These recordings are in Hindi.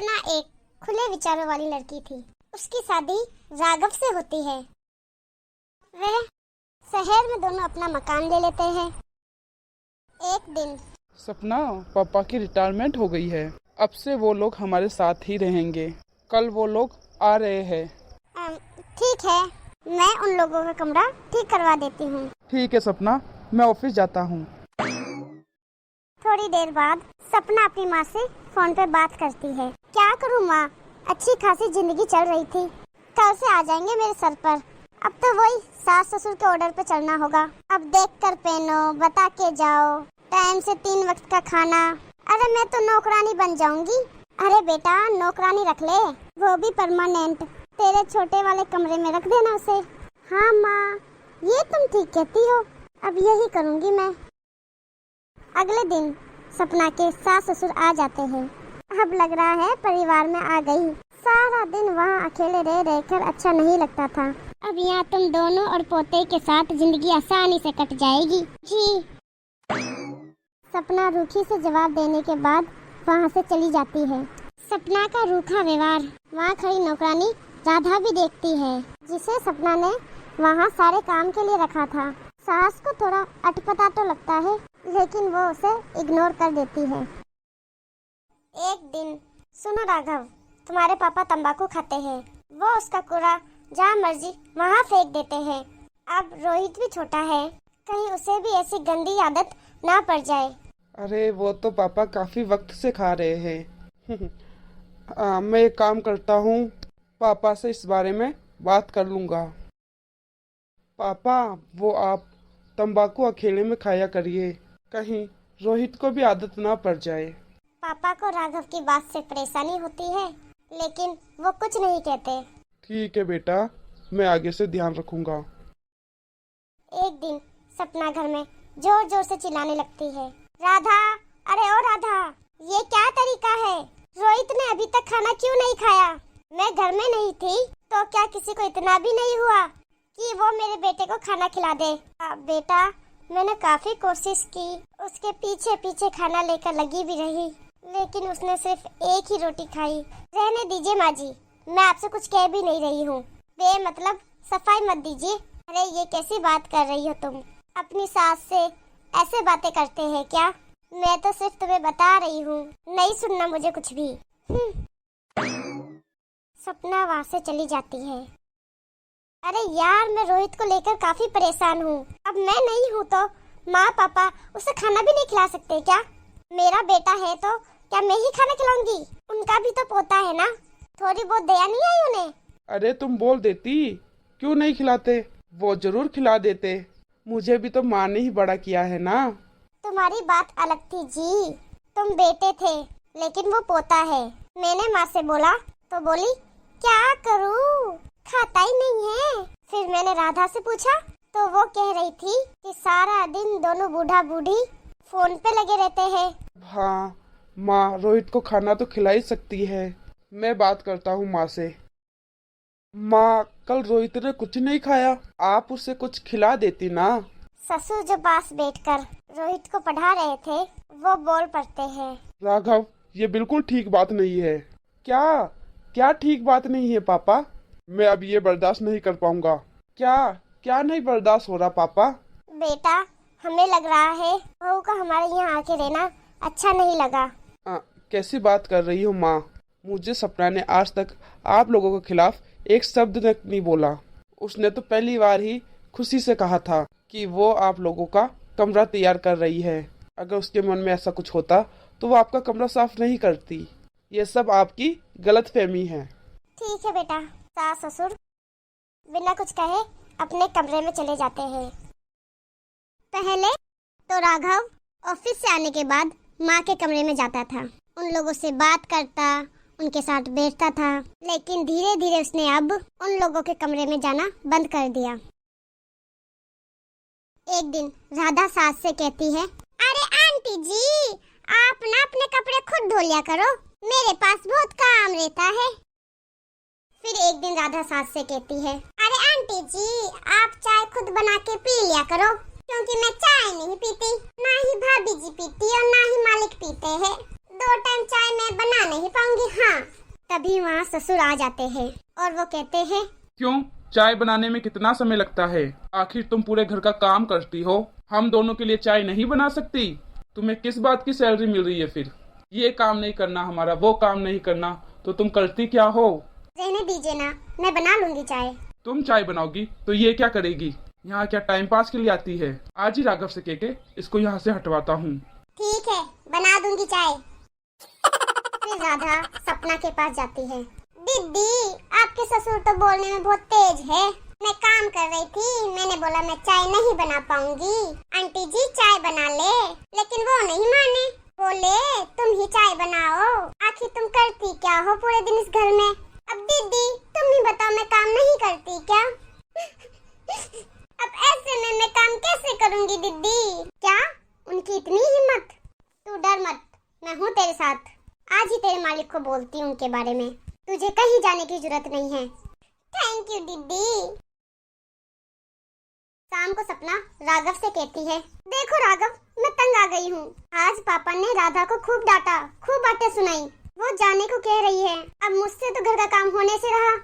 सपना एक खुले विचारों वाली लड़की थी। उसकी शादी राघव से होती है। वह शहर में दोनों अपना मकान ले लेते हैं। एक दिन सपना, पापा की रिटायरमेंट हो गई है। अब से वो लोग हमारे साथ ही रहेंगे। कल वो लोग आ रहे हैं। ठीक है, मैं उन लोगों का कमरा ठीक करवा देती हूँ। ठीक है सपना, मैं ऑफिस जाता हूँ। थोड़ी देर बाद सपना अपनी माँ से फोन पे बात करती है। क्या करूँ माँ, अच्छी खासी जिंदगी चल रही थी, कल से आ जाएंगे मेरे सर पर। अब तो वही सास ससुर के ऑर्डर पे चलना होगा। अब देख कर पहनो, बता के जाओ, टाइम से 3 वक्त का खाना। अरे मैं तो नौकरानी बन जाऊंगी। अरे बेटा नौकरानी रख ले, वो भी परमानेंट। तेरे छोटे वाले कमरे में रख देना उसे। हाँ माँ, ये तुम ठीक कहती हो, अब यही करूंगी मैं। अगले दिन सपना के सास ससुर आ जाते हैं। अब लग रहा है परिवार में आ गई। सारा दिन वहाँ अकेले रह रहकर अच्छा नहीं लगता था। अब यहाँ तुम दोनों और पोते के साथ जिंदगी आसानी से कट जाएगी। जी। सपना रूखी से जवाब देने के बाद वहाँ से चली जाती है। सपना का रूखा व्यवहार वहाँ खड़ी नौकरानी राधा भी देखती है, जिसे सपना ने वहाँ सारे काम के लिए रखा था। सास को थोड़ा अटपटा तो लगता है, लेकिन वो उसे इग्नोर कर देती है। एक दिन, सुनो राघव, तुम्हारे पापा तंबाकू खाते हैं। वो उसका कूड़ा जहाँ मर्जी वहाँ फेंक देते हैं। अब रोहित भी छोटा है, कहीं उसे भी ऐसी गंदी आदत ना पड़ जाए। अरे वो तो पापा काफी वक्त से खा रहे हैं। मैं एक काम करता हूँ, पापा से इस बारे में बात कर लूँगा। पापा, वो आप तंबाकू अकेले में खाया करिए, कहीं रोहित को भी आदत ना पड़ जाए। पापा को राघव की बात से परेशानी होती है, लेकिन वो कुछ नहीं कहते। ठीक है बेटा, मैं आगे से ध्यान रखूंगा। एक दिन सपना घर में जोर जोर से चिल्लाने लगती है। राधा, अरे ओ राधा, ये क्या तरीका है? रोहित ने अभी तक खाना क्यों नहीं खाया? मैं घर में नहीं थी तो क्या किसी को इतना भी नहीं हुआ कि वो मेरे बेटे को खाना खिला दे? बेटा, मैंने काफी कोशिश की, उसके पीछे पीछे खाना लेकर लगी भी रही, लेकिन उसने सिर्फ एक ही रोटी खाई। रहने दीजिए माँ जी, मैं आपसे कुछ कह भी नहीं रही हूँ। बेमतलब सफाई मत दीजिए। अरे ये कैसी बात कर रही हो तुम? अपनी सास से ऐसे बातें करते हैं क्या? मैं तो सिर्फ तुम्हें बता रही हूँ, नहीं सुनना मुझे कुछ भी। सपना वहाँ से चली जाती है। अरे यार, मैं रोहित को लेकर काफी परेशान हूँ। अब मैं नहीं हूँ तो माँ पापा उसे खाना भी नहीं खिला सकते क्या? मेरा बेटा है तो क्या मैं ही खाना खिलाऊंगी? उनका भी तो पोता है ना, थोड़ी बहुत दया नहीं आई उन्हें? अरे तुम बोल देती, क्यों नहीं खिलाते? वो जरूर खिला देते। मुझे भी तो माँ ने ही बड़ा किया है ना। तुम्हारी बात अलग थी जी, तुम बेटे थे, लेकिन वो पोता है। मैंने माँ से बोला तो बोली क्या करूँ, खाता ही नहीं है। फिर मैंने राधा से पूछा तो वो कह रही थी कि सारा दिन दोनों बूढ़ा बूढ़ी फोन पे लगे रहते हैं। हाँ माँ, रोहित को खाना तो खिला ही सकती है। मैं बात करता हूँ माँ से। माँ, कल रोहित ने कुछ नहीं खाया, आप उसे कुछ खिला देती ना। ससुर जो पास बैठकर रोहित को पढ़ा रहे थे वो बोल पड़ते हैं। राघव, ये बिल्कुल ठीक बात नहीं है। क्या क्या ठीक बात नहीं है पापा? मैं अब ये बर्दाश्त नहीं कर पाऊंगा। क्या क्या नहीं बर्दाश्त हो रहा पापा? बेटा, हमें लग रहा है बहू का हमारे यहाँ आके रहना अच्छा नहीं लगा। कैसी बात कर रही हो माँ? मुझे सपना ने आज तक आप लोगों के खिलाफ एक शब्द तक नहीं बोला। उसने तो पहली बार ही खुशी से कहा था कि वो आप लोगों का कमरा तैयार कर रही है। अगर उसके मन में ऐसा कुछ होता तो वो आपका कमरा साफ नहीं करती। ये सब आपकी गलतफहमी है। ठीक है बेटा। सास ससुर बिना कुछ कहे अपने कमरे में चले जाते हैं। पहले तो राघव ऑफिस से आने के बाद माँ के कमरे में जाता था, उन लोगों से बात करता, उनके साथ बैठता था, लेकिन धीरे धीरे उसने अब उन लोगों के कमरे में जाना बंद कर दिया। एक दिन राधा सास से कहती है, अरे आंटी जी, आप ना अपने कपड़े खुद धो लिया करो, मेरे पास बहुत काम रहता है। फिर एक दिन राधा सास से कहती है, अरे आंटी जी, आप चाय खुद बना के पी लिया करो, क्योंकि मैं चाय नहीं पीती, ना ही भाभी जी पीती और ना ही मालिक पीते हैं। 2 टाइम चाय मैं बना नहीं पाऊंगी। हाँ, तभी वहाँ ससुर आ जाते हैं और वो कहते हैं, क्यों, चाय बनाने में कितना समय लगता है? आखिर तुम पूरे घर का काम करती हो, हम दोनों के लिए चाय नहीं बना सकती? तुम्हें किस बात की सैलरी मिल रही है फिर? ये काम नहीं करना हमारा, वो काम नहीं करना, तो तुम करती क्या हो? रहने दीजिए ना, मैं बना लूंगी चाय। तुम चाय बनाओगी तो ये क्या करेगी? यहाँ क्या टाइम पास के लिए आती है? आज ही राघव से कह के इसको यहाँ से हटवाता हूँ। ठीक है, बना दूंगी चाय। फिर राधा सपना के पास जाती है। दीदी, आपके ससुर तो बोलने में बहुत तेज है। मैं काम कर रही थी, मैंने बोला मैं चाय नहीं बना पाऊंगी, आंटी जी चाय बना ले, लेकिन वो नहीं माने, बोले तुम ही चाय बनाओ। आखिर तुम करती क्या हो पूरे दिन इस घर में? अब दीदी तुम ही बताओ, मैं काम नहीं करती क्या? अब ऐसे में मैं काम कैसे करूंगी दीदी? क्या उनकी इतनी हिम्मत? तू डर मत, मैं हूँ तेरे साथ। आज ही तेरे मालिक को बोलती हूँ उनके बारे में, तुझे कहीं जाने की जरूरत नहीं है। थैंक यू दीदी। शाम को सपना राघव से कहती है, देखो राघव, मैं तंग आ गई हूँ। आज पापा ने राधा को खूब डांटा, खूब बातें सुनाई। वो जाने को कह रही है, अब मुझसे तो घर का काम होने से रहा।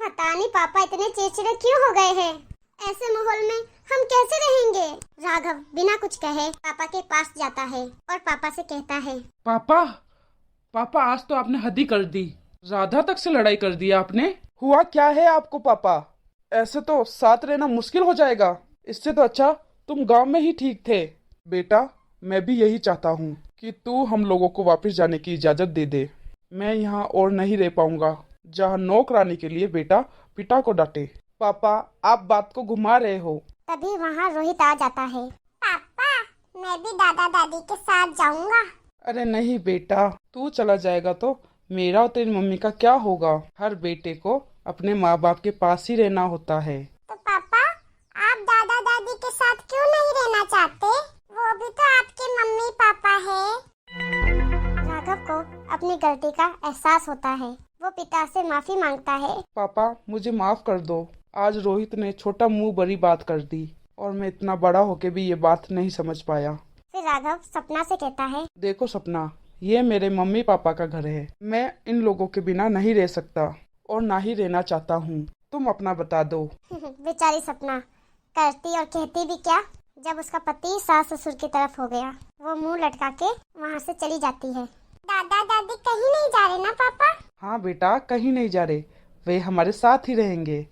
पता नहीं पापा इतने चिड़चिड़े क्यों हो गए हैं। ऐसे माहौल में हम कैसे रहेंगे? राघव बिना कुछ कहे पापा के पास जाता है और पापा से कहता है, पापा, पापा आज तो आपने हद ही कर दी। राधा तक से लड़ाई कर दी आपने। हुआ क्या है आपको पापा? ऐसे तो साथ रहना मुश्किल हो जाएगा। इससे तो अच्छा तुम गांव में ही ठीक थे। बेटा, मैं भी यही चाहता हूँ कि तू हम लोगों को वापस जाने की इजाजत दे दे। मैं यहाँ और नहीं रह पाऊंगा जहाँ नौकरानी के लिए बेटा पिता को डांटे। पापा, आप बात को घुमा रहे हो। तभी वहाँ रोहित आ जाता है। पापा, मैं भी दादा दादी के साथ जाऊंगा। अरे नहीं बेटा, तू चला जाएगा तो मेरा और तेरी मम्मी का क्या होगा? हर बेटे को अपने माँ बाप के पास ही रहना होता है। तो पापा, आप दादा दादी के साथ क्यों नहीं रहना चाहते? वो भी तो आपके मम्मी पापा है। राघव को अपनी गलती का एहसास होता है। वो पिता से माफी मांगता है। पापा, मुझे माफ कर दो। आज रोहित ने छोटा मुंह बड़ी बात कर दी और मैं इतना बड़ा होके भी ये बात नहीं समझ पाया। फिर राघव सपना से कहता है, देखो सपना, ये मेरे मम्मी पापा का घर है। मैं इन लोगों के बिना नहीं रह सकता और ना ही रहना चाहता हूँ। तुम अपना बता दो। बेचारी सपना करती और कहती भी क्या। जब उसका पति सास ससुर की तरफ हो गया, वो मुंह लटका के वहाँ से चली जाती है। दादा दादी कहीं नहीं जा रहे ना पापा? हाँ बेटा, कहीं नहीं जा रहे, वे हमारे साथ ही रहेंगे।